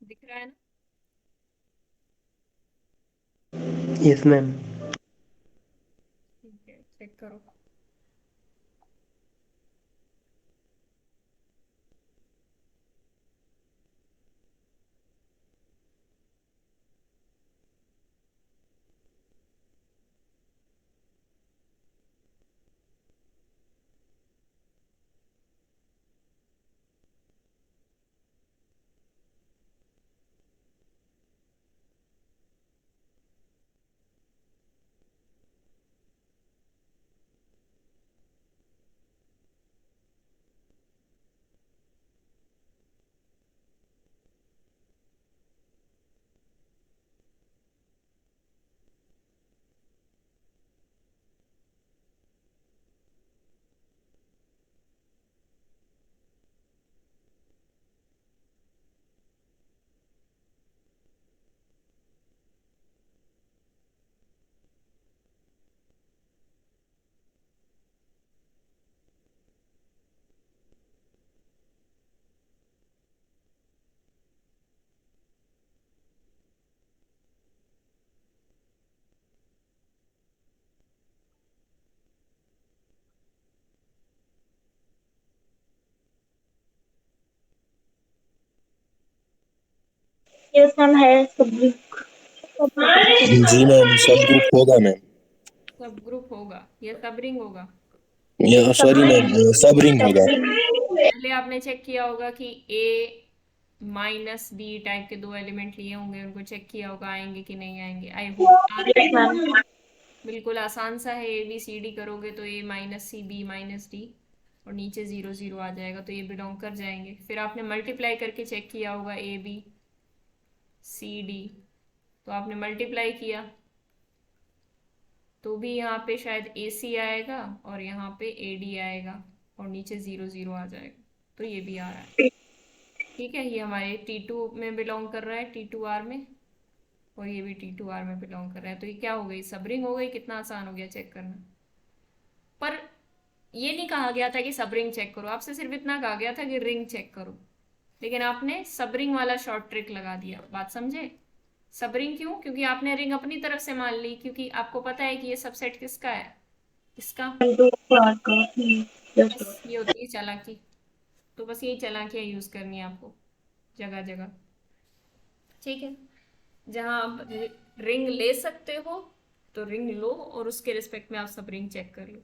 दिख रहा है ना? Yes ma'am. ठीक है, चेक करो। यस मैम है सब ग्रुप। जी मैम, सब ग्रुप होगा मैम। सब ग्रुप होगा या सब रिंग होगा? या सॉरी मैम, सब रिंग होगा। पहले आपने चेक किया होगा कि ए माइनस बी टाइप के दो एलिमेंट लिए होंगे, उनको चेक किया होगा आएंगे कि नहीं आएंगे। आई होप आ रहे यस हैं। मैम। बिल्कुल आसान सा है, ए बी सी डी करोगे तो A minus C B minus D और नीचे जीरो जीरो आ जाएगा, तो ये बिलोंग कर जाएंगे। फिर आपने मल्टीप्लाई करके चेक किया होगा ए बी सी डी, तो आपने मल्टीप्लाई किया तो भी यहाँ पे शायद ए सी आएगा और यहाँ पे ए डी आएगा और नीचे जीरो जीरो आ जाएगा, तो ये भी आ रहा है। ठीक है, ये हमारे टी टू में बिलोंग कर रहा है, टी टू आर में, और ये भी टी टू आर में बिलोंग कर रहा है। तो ये क्या हो गई, सब रिंग हो गई। कितना आसान हो गया चेक करना। पर ये नहीं कहा गया था कि सब रिंग चेक करो, आपसे सिर्फ इतना कहा गया था कि रिंग चेक करो, लेकिन आपने सब रिंग वाला शॉर्ट ट्रिक लगा दिया। बात समझे? सब रिंग क्यों? क्योंकि आपने रिंग अपनी तरफ से मान ली, क्योंकि आपको पता है कि ये सबसेट किसका है, इसका। यस। बस ये होती है चालाकी। तो बस यही चालाकियाँ यूज करनी है आपको जगह जगह। ठीक है, जहां आप रिंग ले सकते हो तो रिंग लो और उसके रिस्पेक्ट में आप सब रिंग चेक कर लो।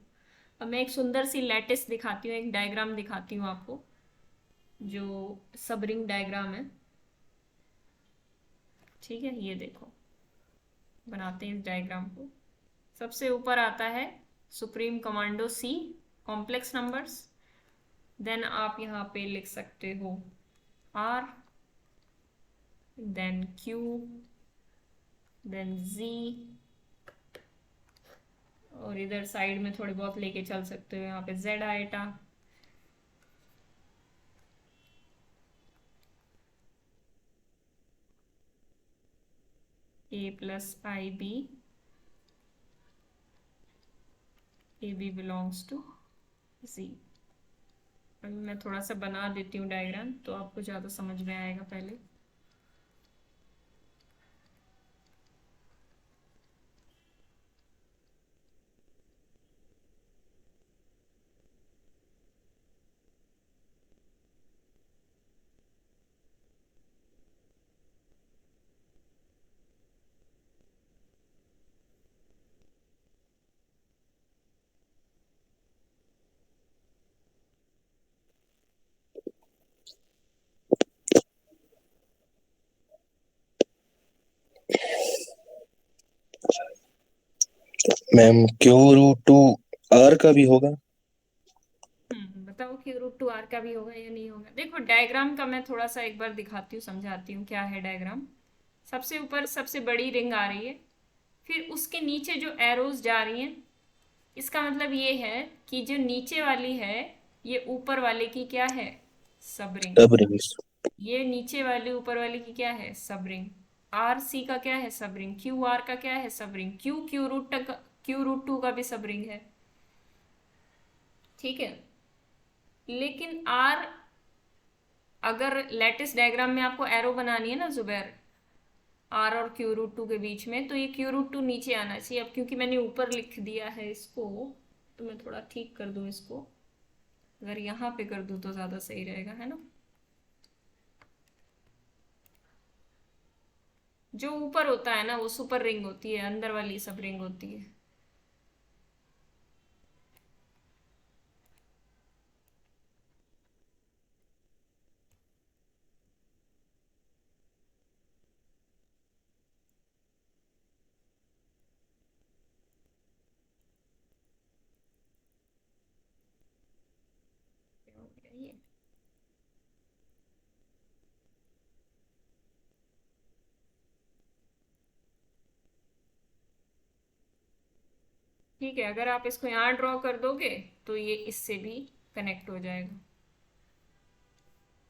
अब मैं एक सुंदर सी लैटिस दिखाती हूँ, एक डायग्राम दिखाती हूँ आपको, जो सब रिंग डायग्राम है। ठीक है, ये देखो, बनाते हैं इस डायग्राम को। सबसे ऊपर आता है सुप्रीम कमांडो सी, कॉम्प्लेक्स नंबर्स। देन आप यहाँ पे लिख सकते हो आर, देन क्यू, देन जी, और इधर साइड में थोड़े बहुत लेके चल सकते हो, यहाँ पे Z iota. A plus I B, A B belongs to G. अभी मैं थोड़ा सा बना देती हूँ डायग्राम तो आपको ज़्यादा समझ में आएगा पहले। Ma'am, Q root two R का भी होगा? बताओ कि रूट टू आर का भी होगा या नहीं होगा। देखो डायग्राम का मैं थोड़ा सा एक बार दिखाती हूँ, समझाती हूँ क्या है डायग्राम। सबसे ऊपर सबसे बड़ी रिंग आ रही है, फिर उसके नीचे जो एरोज जा रही हैं, इसका मतलब ये है कि जो नीचे वाली है ये ऊपर वाले की क्या है, सब रिंग। सब रिंग्स। ये नीचे वाली ऊपर वाली की क्या है, सब रिंग। आर सी का क्या है, सब रिंग। क्यू आर का क्या है, सब रिंग। क्यू क्यू रूट तक, क्यू रूट टू का भी सब रिंग है। ठीक है, लेकिन आर अगर लैटिस डायग्राम में आपको एरो बनानी है ना जुबैर, आर और क्यू रूट टू के बीच में, तो ये क्यू रूट टू नीचे आना चाहिए। अब क्योंकि मैंने ऊपर लिख दिया है इसको, तो मैं थोड़ा ठीक कर दूं इसको। अगर यहाँ पे कर दूं तो ज़्यादा सही रहेगा, है ना। जो ऊपर होता है ना वो सुपर रिंग होती है, अंदर वाली सब रिंग होती है। क्या हो गया ये? ठीक है, अगर आप इसको यहाँ ड्रॉ कर दोगे तो ये इससे भी कनेक्ट हो जाएगा।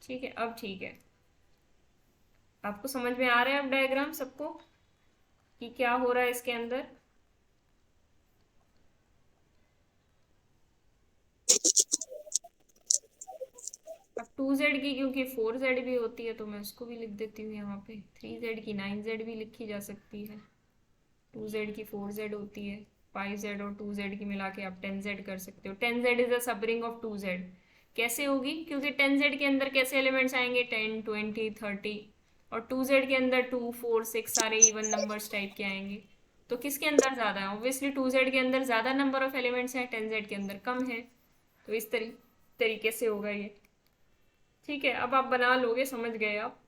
ठीक है, अब ठीक है। आपको समझ में आ रहा है अब डायग्राम सबको कि क्या हो रहा है इसके अंदर? अब 2z की क्योंकि 4z भी होती है तो मैं उसको भी लिख देती हूँ यहाँ पे। 3z की 9z भी लिखी जा सकती है, 2z की 4z होती है, 5z और 2z की मिला के आप 10z कर सकते हो। 10z इज अ सब रिंग ऑफ 2z। कैसे होगी? क्योंकि 10z के अंदर कैसे एलिमेंट्स आएंगे? 10, 20, 30, और 2z के अंदर 2, 4, 6 सारे इवन नंबर्स टाइप के आएंगे। तो किसके अंदर ज्यादा है? ऑब्वियसली 2z के अंदर ज्यादा नंबर ऑफ एलिमेंट्स हैं, 10z के अंदर कम है। तो इस तरीके से होगा ये। ठीक है, अब आप बना लोगे, समझ गए आप,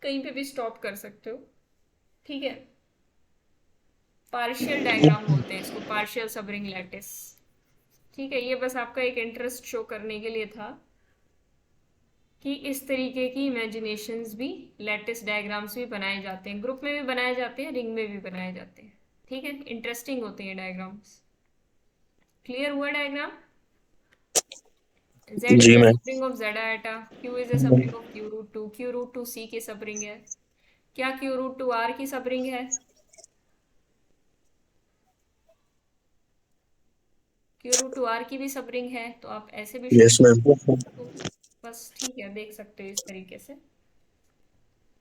कहीं पे भी स्टॉप कर सकते हो। ठीक है, पार्शियल डायग्राम बोलते हैं इसको, पार्शियल सबरिंग लैटिस। ठीक है, ये बस आपका एक इंटरेस्ट शो करने के लिए था कि इस तरीके की इमेजिनेशंस भी, लैटिस डायग्राम्स भी बनाए जाते हैं, ग्रुप में भी बनाए जाते हैं, रिंग में भी बनाए जाते हैं। ठीक है, इंटरेस्टिंग होते हैं डायग्राम्स। क्लियर हुआ डायग्राम? Z is जी a ma'am. subring of Z iota, Q is a subring of Q root 2, Q root 2 C की सबरिंग है। क्या Q root 2 R की सबरिंग है? Q root 2 R की भी सबरिंग है, तो आप ऐसे भी शो यस कर मैम। सकते हो। बस ठीक है, देख सकते हो इस तरीके से,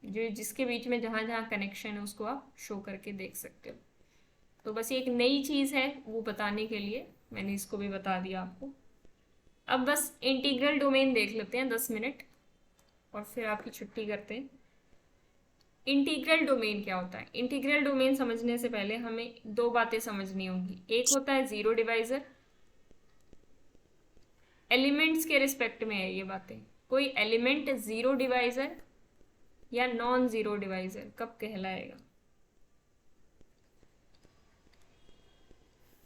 जो जिसके बीच में जहां जहां कनेक्शन है उसको आप शो करके देख सकते हो। तो बस ये एक नई चीज है वो बताने के लिए मैंने इसको भी बता दिया आपको। अब बस इंटीग्रल डोमेन देख लेते हैं 10 मिनट, और फिर आपकी छुट्टी करते हैं। इंटीग्रल डोमेन क्या होता है? इंटीग्रल डोमेन समझने से पहले हमें दो बातें समझनी होंगी। एक होता है जीरो डिवाइजर, एलिमेंट्स के रिस्पेक्ट में है ये बातें। कोई एलिमेंट जीरो डिवाइजर या नॉन जीरो डिवाइजर कब कहलाएगा?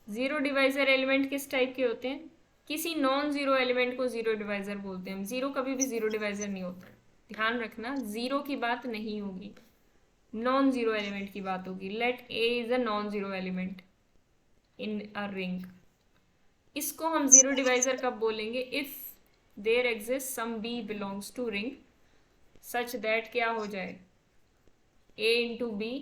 जीरो डिवाइजर एलिमेंट किस टाइप के होते हैं? किसी नॉन जीरो एलिमेंट को जीरो डिवाइजर बोलते हैं। जीरो कभी भी जीरो डिवाइजर नहीं होता, ध्यान रखना, जीरो की बात नहीं होगी, नॉन जीरो एलिमेंट की बात होगी। Let A is a non zero element in a ring. इसको हम जीरो डिवाइजर कब बोलेंगे? If there exist some B belongs to ring such that क्या हो जाए? A into B,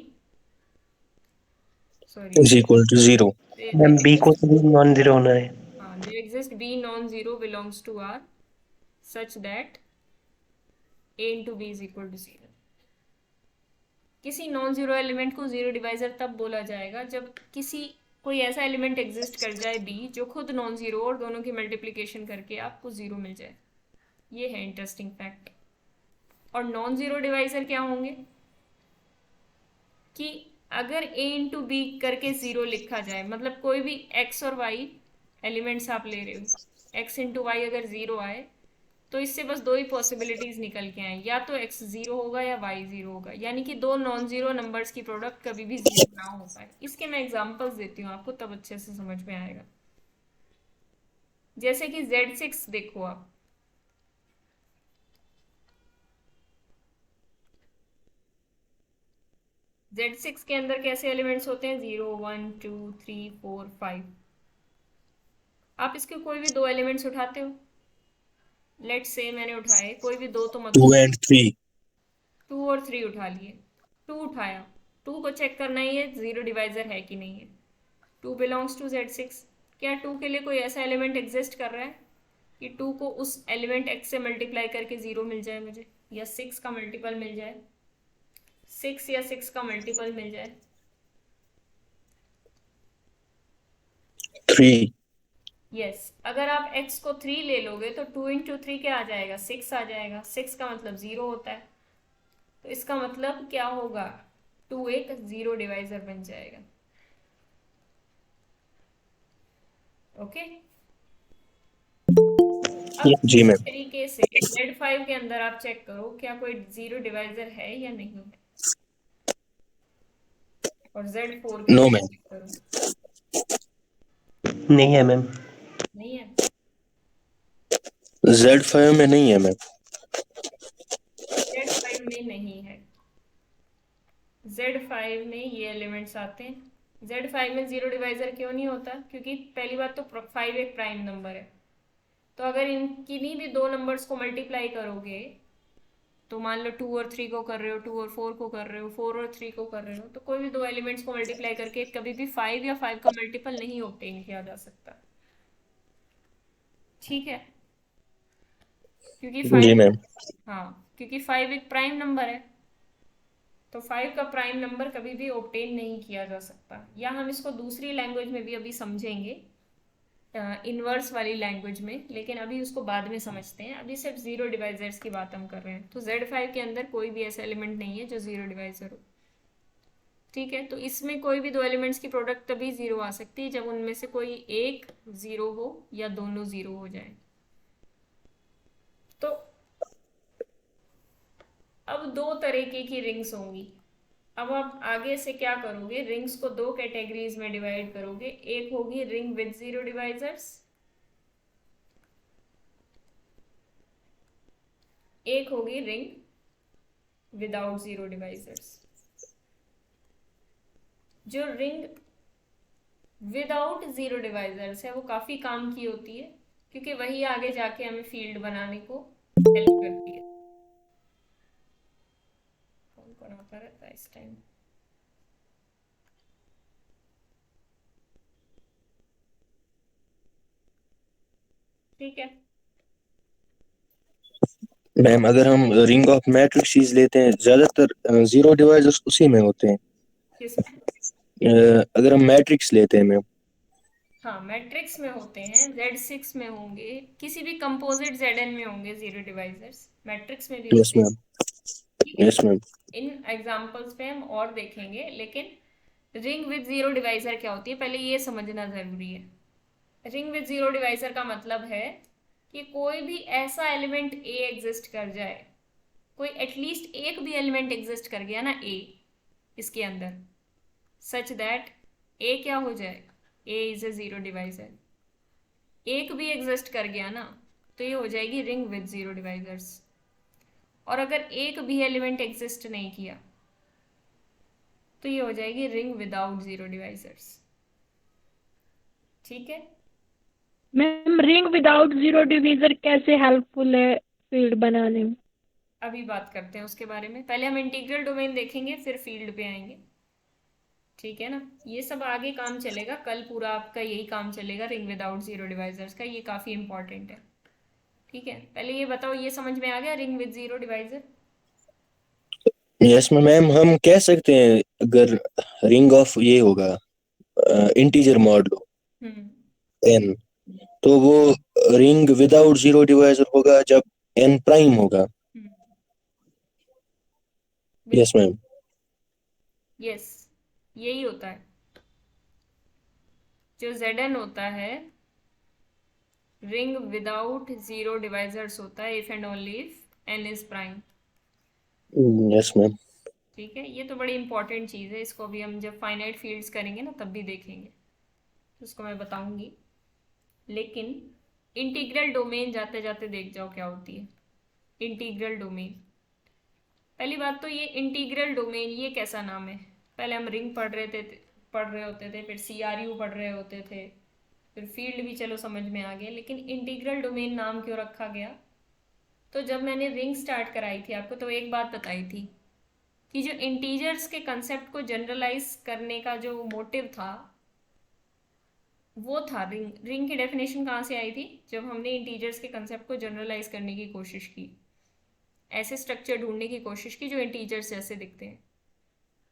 sorry, is equal to zero. Ma'am B को non zero होना है। हाँ, there exist B non zero belongs to R such that A into B is equal to zero. किसी non zero element को zero divisor तब बोला जाएगा जब किसी कोई ऐसा एलिमेंट एग्जिस्ट कर जाए बी जो खुद नॉन जीरो और दोनों की मल्टीप्लीकेशन करके आपको जीरो मिल जाए। ये है इंटरेस्टिंग फैक्ट। और नॉन जीरो डिवाइजर क्या होंगे? कि अगर a इंटू बी करके जीरो लिखा जाए, मतलब कोई भी x और y एलिमेंट्स आप ले रहे हो, x इंटू वाई अगर जीरो आए तो इससे बस दो ही पॉसिबिलिटीज निकल के आए, या तो x जीरो होगा या y जीरो होगा, यानी कि दो नॉन जीरो नंबर्स की प्रोडक्ट कभी भी जीरो ना हो पाए। इसके मैं एग्जांपल्स देती हूँ आपको, तब अच्छे से समझ में आएगा। जैसे कि Z6 देखो आप, Z6 के अंदर कैसे एलिमेंट्स होते हैं? 0, 1, 2, 3, 4, 5। आप इसके कोई भी दो एलिमेंट्स उठाते हो, लेट से मैंने उठाए कोई भी दो, तो मत 2 बोलो। and 3। 2 और 3 उठा लिए, 2 उठाया, 2 को चेक करना ही है जीरो डिवाइजर है कि नहीं है। 2 बिलोंग्स टू Z6। क्या 2 के लिए कोई ऐसा एलिमेंट एग्जिस्ट कर रहा है? कि 2 को उस एलिमेंट x से मल्टीप्लाई करके 0 मिल जाए मुझे, या 6 का मल्टीपल मिल जाए, 6 या 6 का मल्टीपल मिल जाए। 3. यस, अगर आप x को 3 ले लोगे तो 2 इंटू 3 क्या आ जाएगा, 6 आ जाएगा। 6 का मतलब 0 होता है, तो इसका मतलब क्या होगा, 2 एक 0 डिवाइजर बन जाएगा। ओके, अब जी इसी मैम. तरीके से Z5 के अंदर आप चेक करो क्या कोई 0 डिवाइजर है या नहीं है, और Z4 के नो अंदर मैम. चेक करो। नहीं है मैम। नहीं है, Z5 में नहीं है मैम. Z5 में नहीं है। Z5 में ये एलिमेंट्स आते हैं। Z5 में 0 डिवाइजर क्यों नहीं होता, क्योंकि पहली बात तो 5 एक प्राइम नंबर है, तो अगर इन किन्हीं भी दो नंबर्स को मल्टीप्लाई करोगे, तो मान लो 2 और 3 को कर रहे हो, 2 और 4 को कर रहे हो, 4 और 3 को कर रहे हो, तो कोई भी दो एलिमेंट्स को मल्टीप्लाई करके कभी भी 5 या 5 का मल्टीपल नहीं ऑब्टेन किया जा सकता। ठीक है, क्योंकि जी 5, मैम. हाँ, क्योंकि 5 एक प्राइम नंबर है, तो 5 का प्राइम नंबर कभी भी ऑब्टेन नहीं किया जा सकता। या हम इसको दूसरी लैंग्वेज में भी अभी समझेंगे, इनवर्स वाली लैंग्वेज में, लेकिन अभी उसको बाद में समझते हैं। अभी सिर्फ 0 डिवाइजर्स की बात हम कर रहे हैं। तो Z5 के अंदर कोई भी ऐसा एलिमेंट नहीं है जो 0 डिवाइजर हो। ठीक है, तो इसमें कोई भी दो एलिमेंट्स की प्रोडक्ट तभी 0 आ सकती है जब उनमें से कोई एक 0 हो या दोनों 0 हो जाए। तो अब दो तरीके की रिंग्स होंगी। अब आप आगे से क्या करोगे, रिंग्स को दो कैटेगरीज में डिवाइड करोगे। एक होगी रिंग विद 0 डिवाइजर्स, एक होगी रिंग विदाउट 0 डिवाइजर्स। जो रिंग विदाउट 0 डिवाइजर्स है वो काफ़ी काम की होती है, क्योंकि वही आगे जाके हमें फील्ड बनाने को हेल्प करती है। कौन कौन आता रहता है इस टाइम। ठीक है, मैम अगर हम रिंग ऑफ मैट्रिक्स लेते हैं ज्यादातर 0 डिवाइजर्स उसी में होते हैं. किसमें। अगर हम मैट्रिक्स लेते हैं मैम. हाँ, मैट्रिक्स में होते हैं, Z6 में होंगे, किसी भी कंपोजिट Zn में होंगे 0 डिवाइजर्स, मैट्रिक्स में भी यस होते हैं। मैम. ठीक है, यस मैम. इन एग्जाम्पल्स पे हम और देखेंगे, लेकिन रिंग विद 0 डिवाइजर क्या होती है पहले ये समझना जरूरी है। रिंग विद 0 डिवाइजर का मतलब है कि कोई भी ऐसा एलिमेंट ए एग्जिस्ट कर जाए, कोई एटलीस्ट एक भी एलिमेंट एग्जिस्ट कर गया ना ए इसके अंदर, सच दैट ए क्या हो जाए, ए इज ए 0 डिवाइजर। एक भी एग्जिस्ट कर गया ना, तो ये हो जाएगी रिंग विद 0 डिवाइजर्स। और अगर एक भी एलिमेंट एग्जिस्ट नहीं किया, तो ये हो जाएगी रिंग विदाउट 0 डिवाइजर्स। ठीक है, ma'am ring without zero divisor कैसे हेल्पफुल है फील्ड बनाने में? अभी बात करते हैं उसके बारे में। पहले हम इंटीग्रल डोमेन देखेंगे, फिर फील्ड पे आएंगे। ठीक है ना, ये सब आगे काम चलेगा, कल पूरा आपका यही काम चलेगा रिंग विदाउट 0 डिवाइजर्स का, ये काफ़ी इंपॉर्टेंट है। ठीक है, पहले ये बताओ, ये समझ में आ गया ring with 0 divisor. Yes ma'am हम कह सकते हैं अगर रिंग ऑफ ये होगा इंटीजर मॉडलो हम्म n, तो वो रिंग विदाउट 0 डिवाइजर होगा जब n प्राइम होगा. हम्म यस बिल्कुल, मैम. यस, यही होता है। जो Zn होता है रिंग विदाउट 0 डिवाइजर्स होता है, if and only if n is prime. Yes ma'am. ठीक है, ये तो बड़ी इंपॉर्टेंट चीज़ है, इसको भी हम जब फाइनाइट फील्ड्स करेंगे ना तब भी देखेंगे, तो उसको मैं बताऊंगी। लेकिन इंटीग्रल डोमेन जाते जाते देख जाओ क्या होती है इंटीग्रल डोमेन। पहली बात तो ये इंटीग्रल डोमेन ये कैसा नाम है। पहले हम रिंग पढ़ रहे होते थे, फिर CRU पढ़ रहे होते थे, फिर फील्ड भी चलो समझ में आ गया, लेकिन इंटीग्रल डोमेन नाम क्यों रखा गया। तो जब मैंने रिंग स्टार्ट कराई थी आपको, तो एक बात बताई थी कि जो इंटीजर्स के कंसेप्ट को जनरलाइज करने का जो मोटिव था, वो था रिंग। रिंग की डेफिनेशन कहाँ से आई थी? जब हमने इंटीजर्स के कंसेप्ट को जनरलाइज करने की कोशिश की, ऐसे स्ट्रक्चर ढूंढने की कोशिश की जो इंटीजर्स जैसे दिखते हैं।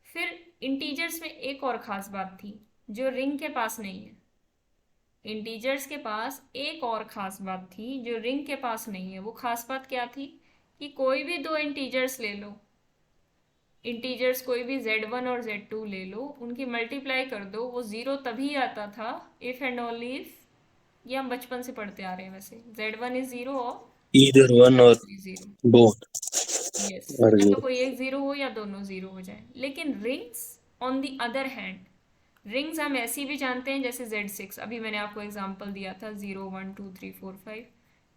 फिर इंटीजर्स में एक और ख़ास बात थी जो रिंग के पास नहीं है। इंटीजर्स के पास एक और ख़ास बात थी जो रिंग के पास नहीं है। वो ख़ास बात क्या थी? कि कोई भी दो इंटीजर्स ले लो, इंटीजर्स कोई भी z1 और z2 ले लो, उनकी मल्टीप्लाई कर दो, वो ज़ीरो तभी आता था इफ़ एंड ओनली इफ, ये हम बचपन से पढ़ते आ रहे हैं वैसे, z1 इज ज़ीरो और ईदर वन और z2 is zero. Both yes, और या तो जीरो। कोई एक ज़ीरो हो या दोनों ज़ीरो हो जाए। लेकिन rings on the other hand, rings हम ऐसी भी जानते हैं जैसे Z6, अभी मैंने आपको एग्जांपल दिया था 0 1 2 3 4 5।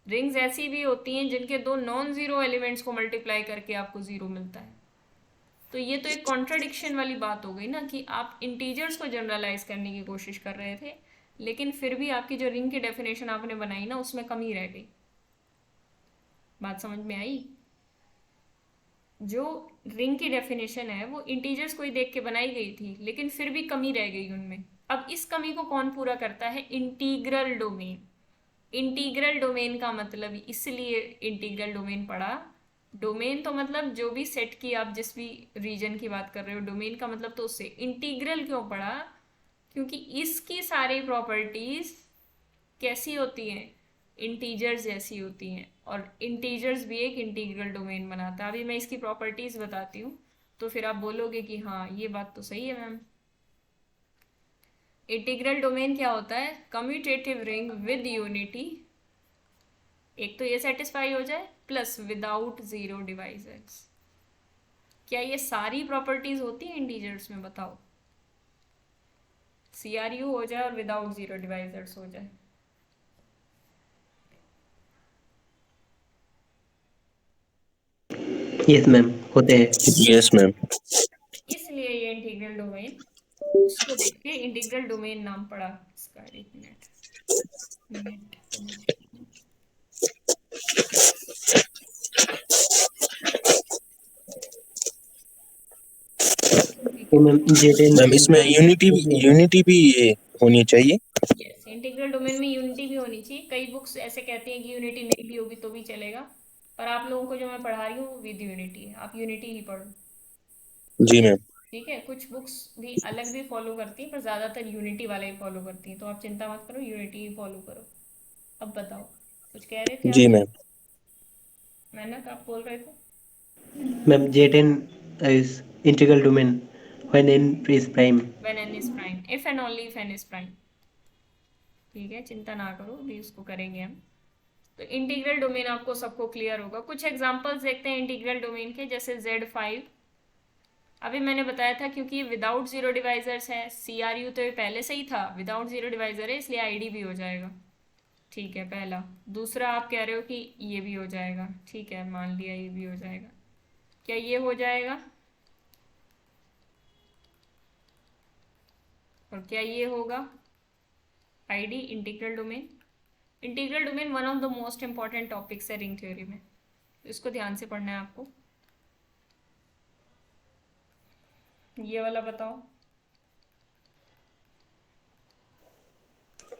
रिंग्स ऐसी भी होती हैं जिनके दो नॉन ज़ीरो एलिमेंट्स को मल्टीप्लाई करके आपको ज़ीरो मिलता है। तो ये तो एक कॉन्ट्राडिक्शन वाली बात हो गई ना, कि आप इंटीजर्स को जनरलाइज करने की कोशिश कर रहे थे, लेकिन फिर भी आपकी जो रिंग की डेफिनेशन आपने बनाई ना, उसमें कमी रह गई। बात समझ में आई? जो रिंग की डेफिनेशन है वो इंटीजर्स को ही देख के बनाई गई थी, लेकिन फिर भी कमी रह गई उनमें। अब इस कमी को कौन पूरा करता है? Integral domain. इंटीग्रल डोमेन का मतलब, इसलिए इंटीग्रल डोमेन पढ़ा। डोमेन तो मतलब जो भी सेट की, आप जिस भी रीजन की बात कर रहे हो, डोमेन का मतलब तो उससे। इंटीग्रल क्यों पढ़ा? क्योंकि इसकी सारी प्रॉपर्टीज कैसी होती हैं? इंटीजर्स जैसी होती हैं, और इंटीजर्स भी एक इंटीग्रल डोमेन बनाता है। अभी मैं इसकी प्रॉपर्टीज बताती हूँ, तो फिर आप बोलोगे कि हाँ ये बात तो सही है मैम। इंटीग्रल डोमेन क्या होता है? कम्यूटेटिव रिंग विद यूनिटी, एक तो ये सेटिस्फाई हो जाए, प्लस विदाउट जीरो डिवाइजर्स। क्या ये सारी प्रॉपर्टीज होती हैं इंटीजर्स में? बताओ। CRU हो जाए और विदाउट जीरो डिवाइजर्स हो जाए। यस मैम, होते हैं। Yes ma'am. इसलिए ये इंटीग्रल डोमेन, उसको देख के इंटीग्रल डोमेन नाम पड़ा इसका। एक मिनट, नेट कनेक्ट। ठीक तो है। मैम जेड मैम इसमें यूनिटी भी ये होनी चाहिए। यस, इंटीग्रल डोमेन में यूनिटी भी होनी चाहिए। कई बुक्स ऐसे कहती हैं कि यूनिटी नहीं भी होगी तो भी चलेगा, पर आप लोगों को जो मैं पढ़ा रही हूँ विद यूनिटी है, आप यूनिटी ही पढ़ो। जी मैम। ठीक है, कुछ बुक्स भी अलग भी फॉलो करती हैं, पर ज़्यादातर यूनिटी वाला ही फॉलो करती हैं, तो आप चिंता मत करो, यूनिटी ही फॉलो करो। अब बताओ, कुछ कह रहे थे जी आप? मैम। मेहनत, आप बोल रहे थे? Ma'am Z n is integral domain when n is prime. When n is prime, if and only if n is prime. ठीक है, चिंता ना करो, अभी उसको करेंगे हम। तो इंटीग्रल डोमेन आपको सबको क्लियर होगा। कुछ एग्जांपल्स देखते हैं इंटीग्रल डोमेन के, जैसे Z5। अभी मैंने बताया था क्योंकि ये विदाउट जीरो डिवाइजर्स है, CRU तो ये पहले से ही था, विदाउट जीरो डिवाइजर है, इसलिए ID भी हो जाएगा। ठीक है, पहला। दूसरा, आप कह रहे हो कि ये भी हो जाएगा, ठीक है, मान लिया ये भी हो जाएगा। क्या ये हो जाएगा? और क्या ये होगा? ID, integral domain. Integral domain one of the most important topics है रिंग थ्योरी में, तो इसको ध्यान से पढ़ना है आपको। ये वाला बताओ,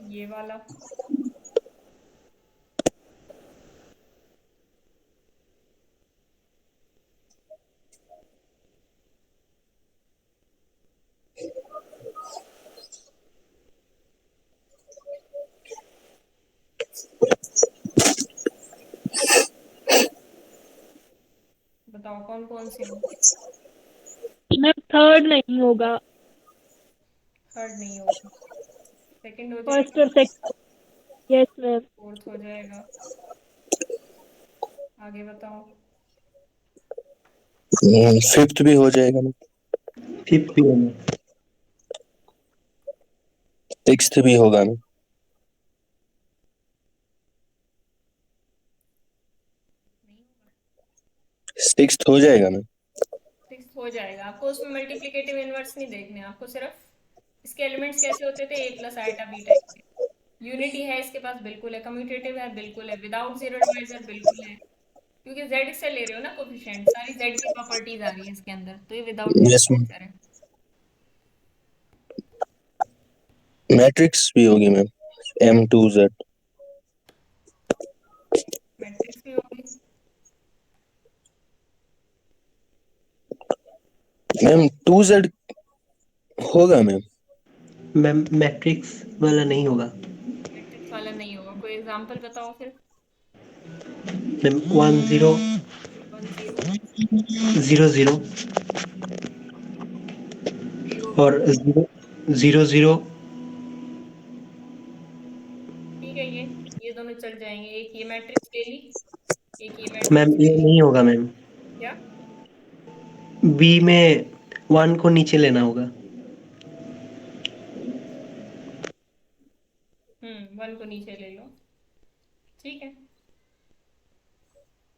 ये वाला। बताओ कौन कौन से हैं? मैम थर्ड नहीं होगा, थर्ड नहीं होगा, सेकंड हो फर्स्ट जाएगा, और सेकंड। Yes ma'am. फोर्थ हो जाएगा। आगे बताओ। फिफ्थ भी हो जाएगा ना। फिफ्थ भी होगा। सिक्स्थ भी होगा ना। नहीं होगा। सिक्स्थ हो जाएगा ना। सिक्स हो जाएगा। आपको उसमें मल्टीप्लिकेटिव इनवर्स नहीं देखने, आपको सिर्फ इसके एलिमेंट्स कैसे होते थे, ए प्लस आइटा बी टाइप के। यूनिटी है इसके पास, बिल्कुल है। कम्यूटेटिव है, बिल्कुल है। विदाउट जीरो डिवाइजर, बिल्कुल है। क्योंकि जेड से ले रहे हो ना कोफिशिएंट, सारी जेड की प्रॉपर्टीज आ रही है इसके अंदर, तो ये without zero yes ma'am. Divisor है। मैट्रिक्स भी होगी मैम, M2Z। मैट्रिक्स भी होगी। मैम 2Z होगा मैम। मैम मैट्रिक्स वाला नहीं होगा मैट्रिक्स वाला नहीं होगा, कोई एग्जांपल बताओ फिर। मैम 10 10 0 0 0 और 0 0 ठीक है, ये दोनों चल जाएंगे। एक ये मैट्रिक्स ले ली, एक ये मैम मैट्रिक्स ले ये ली। नहीं होगा मैम क्या? बी में 1 को नीचे लेना होगा 1 को नीचे ले लो, ठीक है।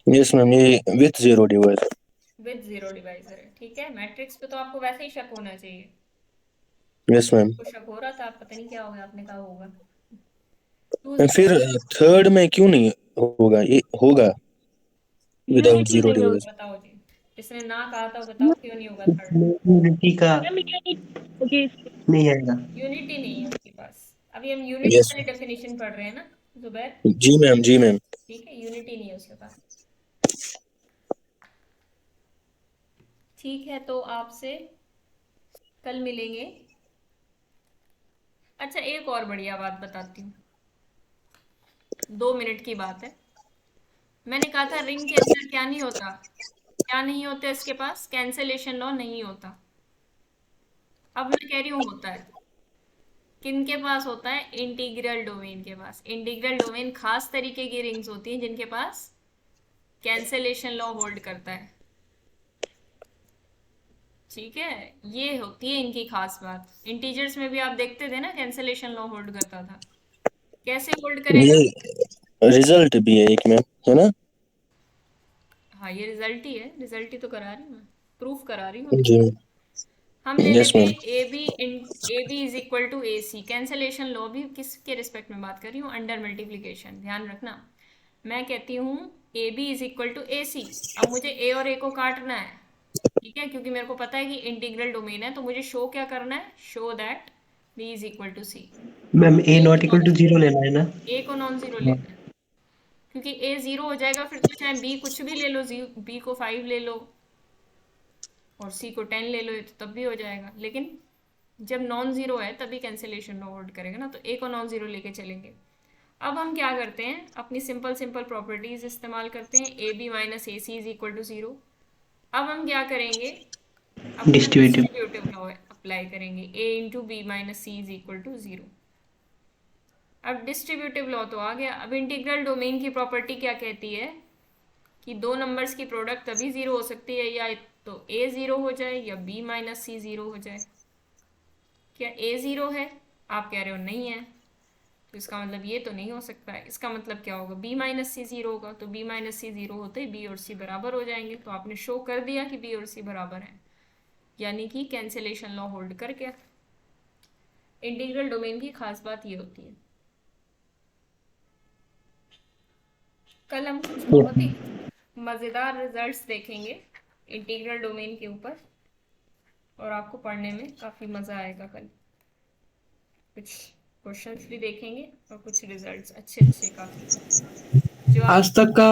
यस मैम, ये with zero device. With zero divisor है, ठीक है। मैट्रिक्स पे तो आपको वैसे ही शक होना चाहिए। Yes ma'am. आपको शक हो रहा था, पता नहीं क्या हो गया, आपने कहा होगा। फिर थर्ड में क्यों नहीं होगा? ये होगा विदाउट यूनिटी जीरो नहीं होगी डिवाइस। बताओ जी, जिसने ना कहा था वो बताओ क्यों नहीं होगा थर्ड में। यूनिटी का मैम, यूनिटी होगी। नहीं आएगा यूनिटी नहीं है उसके पास। अभी हम यूनिटी यस वाली डेफिनेशन पढ़ रहे हैं ना जुबैर, जी मैम, जी मैम। ठीक है। यूनिटी नहीं है उसके पास, ठीक है। तो आपसे कल मिलेंगे। अच्छा, एक और बढ़िया बात बताती हूँ, 2 मिनट की बात है। मैंने कहा था रिंग के अंदर क्या नहीं होता, क्या नहीं होता इसके पास, कैंसलेशन लॉ नहीं होता। अब मैं कह रही हूँ होता है। किन के पास होता है? इंटीग्रल डोमेन के पास। इंटीग्रल डोमेन खास तरीके की रिंग्स होती हैं जिनके पास कैंसलेशन लॉ होल्ड करता है, ठीक है। ये होती है इनकी खास बात। इंटीजर्स में भी आप देखते थे ना, कैंसलेशन लॉ होल्ड करता था। कैसे होल्ड करेगा? ये रिजल्ट भी है एक मैम, है ना? हाँ, ये रिजल्ट ही है, रिजल्ट ही तो करा रही हूँ मैं, प्रूफ करा रही हूँ। जी हम ले यस लेते मैम। हैं a B is equal to A c. Cancellation law भी किसके रिस्पेक्ट में बात कर रही हूँ? अंडर मल्टीप्लीकेशन, ध्यान रखना। मैं कहती हूँ A B is equal to A C. अब मुझे ए और ए को काटना है, ठीक है, क्योंकि मेरे को पता है कि इंटीग्रल डोमेन है। तो मुझे शो क्या करना है? Show that B is equal to C. Ma'am A A को not equal non to zero लेना है ना ए को नॉन जीरो लेना है, क्योंकि ए जीरो हो जाएगा फिर तो चाहे बी कुछ भी ले लो, बी को 5 ले लो और सी को 10 ले लो, ये तो तब भी हो जाएगा। लेकिन जब नॉन जीरो है तभी कैंसिलेशन होल्ड करेगा ना, तो ए को नॉन जीरो लेके चलेंगे। अब हम क्या करते हैं, अपनी सिंपल सिंपल प्रॉपर्टीज इस्तेमाल करते हैं। A b minus a c is equal to zero. अब हम क्या करेंगे, अपना डिस्ट्रीब्यूटिव डिस्ट्रीब्यूटिव लॉ अप्लाई करेंगे। A into B minus C is equal to zero. अब डिस्ट्रीब्यूटिव लॉ तो आ गया। अब इंटीग्रल डोमेन की प्रॉपर्टी क्या कहती है कि दो नंबर्स की प्रोडक्ट तभी जीरो हो सकती है या तो ए जीरो हो जाए या बी माइनस सी जीरो हो जाए। क्या ए जीरो है? आप कह रहे हो नहीं है, तो इसका मतलब ये तो नहीं हो सकता है। इसका मतलब क्या होगा? बी माइनस सी जीरो होगा। तो बी माइनस सी जीरो होते ही बी और सी बराबर हो जाएंगे। तो आपने शो कर दिया कि बी और सी बराबर हैं, यानी कि कैंसिलेशन लॉ होल्ड कर गया। इंटीग्रल डोमेन की खास बात ये होती है। कल हम कुछ बहुत ही मज़ेदार रिजल्ट्स देखेंगे इंटीग्रल डोमेन के ऊपर, और आपको पढ़ने में काफ़ी मज़ा आएगा। कल कुछ क्वेश्चंस भी देखेंगे और कुछ रिजल्ट्स अच्छे अच्छे काफ़ी, जो आप आज तक का